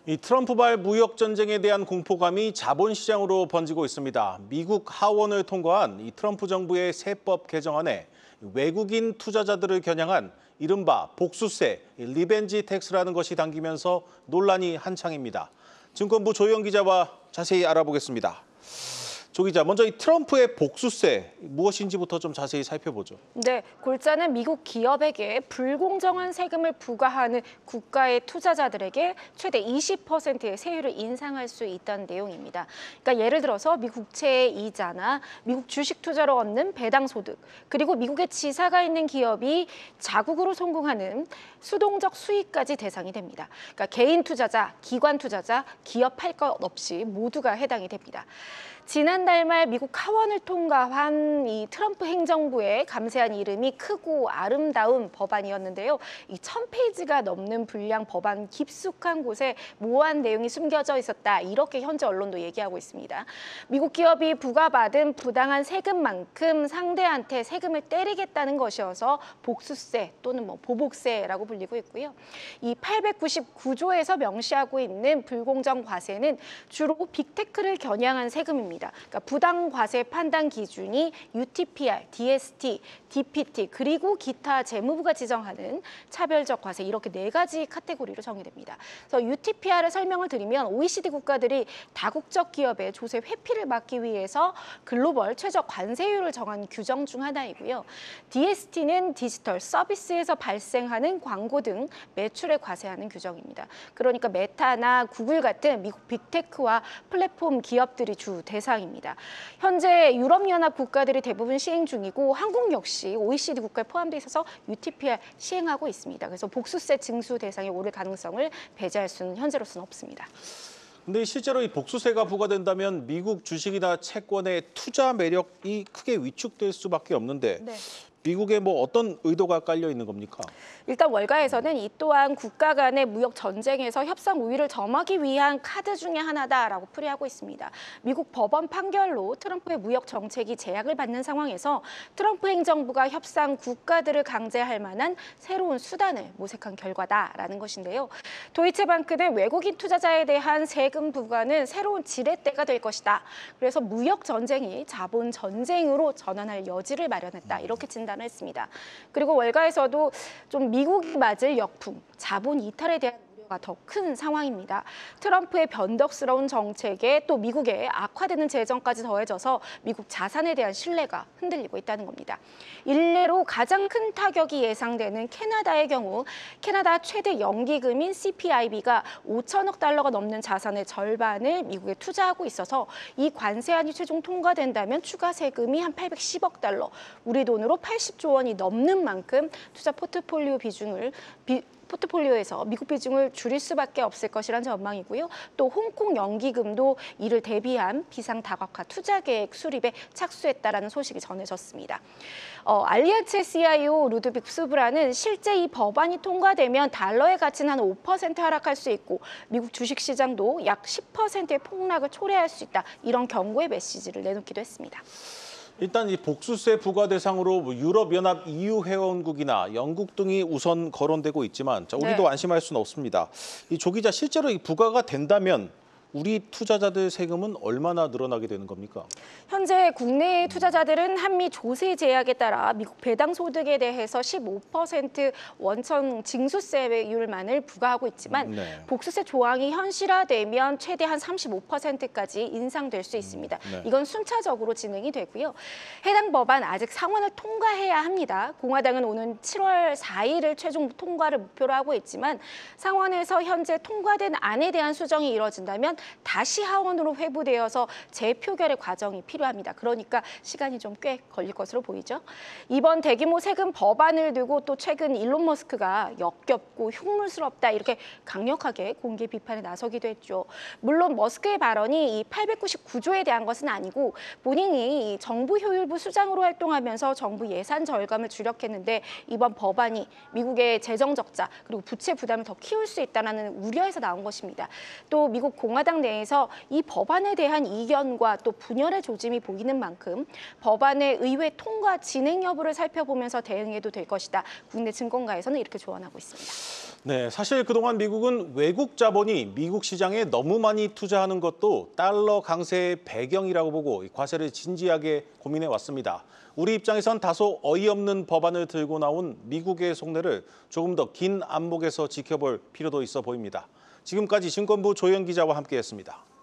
이 트럼프발 무역 전쟁에 대한 공포감이 자본시장으로 번지고 있습니다. 미국 하원을 통과한 이 트럼프 정부의 세법 개정안에 외국인 투자자들을 겨냥한 이른바 복수세, 리벤지 텍스라는 것이 담기면서 논란이 한창입니다. 증권부 조희영 기자와 자세히 알아보겠습니다. 조 기자, 먼저 이 트럼프의 복수세 무엇인지부터 좀 자세히 살펴보죠. 네, 골자는 미국 기업에게 불공정한 세금을 부과하는 국가의 투자자들에게 최대 20%의 세율을 인상할 수 있다는 내용입니다. 그러니까 예를 들어서 미국 국채의 이자나 미국 주식 투자로 얻는 배당 소득, 그리고 미국에 지사가 있는 기업이 자국으로 성공하는 수동적 수익까지 대상이 됩니다. 그러니까 개인 투자자, 기관 투자자, 기업 할 것 없이 모두가 해당이 됩니다. 지난달 말 미국 하원을 통과한 이 트럼프 행정부의 감세한 이름이 크고 아름다운 법안이었는데요. 이 1000페이지가 넘는 분량 법안 깊숙한 곳에 모호한 내용이 숨겨져 있었다. 이렇게 현재 언론도 얘기하고 있습니다. 미국 기업이 부과받은 부당한 세금만큼 상대한테 세금을 때리겠다는 것이어서 복수세 또는 보복세라고 불리고 있고요. 이 899조에서 명시하고 있는 불공정 과세는 주로 빅테크를 겨냥한 세금입니다. 그러니까 부당 과세 판단 기준이 UTPR, DST, DPT 그리고 기타 재무부가 지정하는 차별적 과세 이렇게 4가지 카테고리로 정의됩니다. 그래서 UTPR을 설명을 드리면 OECD 국가들이 다국적 기업의 조세 회피를 막기 위해서 글로벌 최저 관세율을 정한 규정 중 하나이고요. DST는 디지털 서비스에서 발생하는 광고 등 매출에 과세하는 규정입니다. 그러니까 메타나 구글 같은 미국 빅테크와 플랫폼 기업들이 주 대상입니다. 현재 유럽연합 국가들이 대부분 시행 중이고 한국 역시 OECD 국가에 포함되어 있어서 UTPR 시행하고 있습니다. 그래서 복수세 징수 대상에 오를 가능성을 배제할 수는 현재로서는 없습니다. 근데 실제로 이 복수세가 부과된다면 미국 주식이나 채권의 투자 매력이 크게 위축될 수밖에 없는데 네. 미국에 어떤 의도가 깔려 있는 겁니까? 일단 월가에서는 이 또한 국가 간의 무역 전쟁에서 협상 우위를 점하기 위한 카드 중에 하나다라고 풀이하고 있습니다. 미국 법원 판결로 트럼프의 무역 정책이 제약을 받는 상황에서 트럼프 행정부가 협상 국가들을 강제할 만한 새로운 수단을 모색한 결과다라는 것인데요. 도이체방크는 외국인 투자자에 대한 세금 부과는 새로운 지렛대가 될 것이다. 그래서 무역 전쟁이 자본 전쟁으로 전환할 여지를 마련했다. 이렇게 진단 했습니다. 그리고 월가에서도 좀 미국이 맞을 역풍, 자본 이탈에 대한 우려가 더 큰 상황입니다. 트럼프의 변덕스러운 정책에 또 미국의 악화되는 재정까지 더해져서 미국 자산에 대한 신뢰가 흔들리고 있다는 겁니다. 일례로 가장 큰 타격이 예상되는 캐나다의 경우 캐나다 최대 연기금인 CPIB가 5천억 달러가 넘는 자산의 절반을 미국에 투자하고 있어서 이 관세안이 최종 통과된다면 추가 세금이 한 810억 달러, 우리 돈으로 80조 원이 넘는 만큼 투자 포트폴리오에서 미국 비중을 줄일 수밖에 없을 것이란 전망이고요. 또 홍콩 연기금도 이를 대비한 비상다각화 투자 계획 수립에 착수했다라는 소식이 전해졌습니다. 알리안츠의 CIO 루드빅 수브라는 실제 이 법안이 통과되면 달러의 가치는 한 5% 하락할 수 있고 미국 주식시장도 약 10%의 폭락을 초래할 수 있다. 이런 경고의 메시지를 내놓기도 했습니다. 일단 이 복수세 부과 대상으로 유럽연합 EU 회원국이나 영국 등이 우선 거론되고 있지만 우리도 네. 안심할 수는 없습니다. 이 조 기자, 실제로 이 부과가 된다면 우리 투자자들 세금은 얼마나 늘어나게 되는 겁니까? 현재 국내 투자자들은 한미 조세 제약에 따라 미국 배당 소득에 대해서 15% 원천 징수세율만을 부과하고 있지만 네. 복수세 조항이 현실화되면 최대 한 35%까지 인상될 수 있습니다. 네. 이건 순차적으로 진행이 되고요. 해당 법안 아직 상원을 통과해야 합니다. 공화당은 오는 7월 4일을 최종 통과를 목표로 하고 있지만 상원에서 현재 통과된 안에 대한 수정이 이뤄진다면 다시 하원으로 회부되어서 재표결의 과정이 필요합니다. 그러니까 시간이 좀 꽤 걸릴 것으로 보이죠. 이번 대규모 세금 법안을 두고 또 최근 일론 머스크가 역겹고 흉물스럽다 이렇게 강력하게 공개 비판에 나서기도 했죠. 물론 머스크의 발언이 이 899조에 대한 것은 아니고 본인이 정부 효율부 수장으로 활동하면서 정부 예산 절감을 주력했는데 이번 법안이 미국의 재정 적자 그리고 부채 부담을 더 키울 수 있다는 우려에서 나온 것입니다. 또 미국 공화당 공화당 내에서 이 법안에 대한 이견과 또 분열의 조짐이 보이는 만큼 법안의 의회 통과 진행 여부를 살펴보면서 대응해도 될 것이다. 국내 증권가에서는 이렇게 조언하고 있습니다. 네, 사실 그동안 미국은 외국 자본이 미국 시장에 너무 많이 투자하는 것도 달러 강세의 배경이라고 보고 과세를 진지하게 고민해 왔습니다. 우리 입장에선 다소 어이없는 법안을 들고 나온 미국의 속내를 조금 더 긴 안목에서 지켜볼 필요도 있어 보입니다. 지금까지 증권부 조영 기자와 함께했습니다.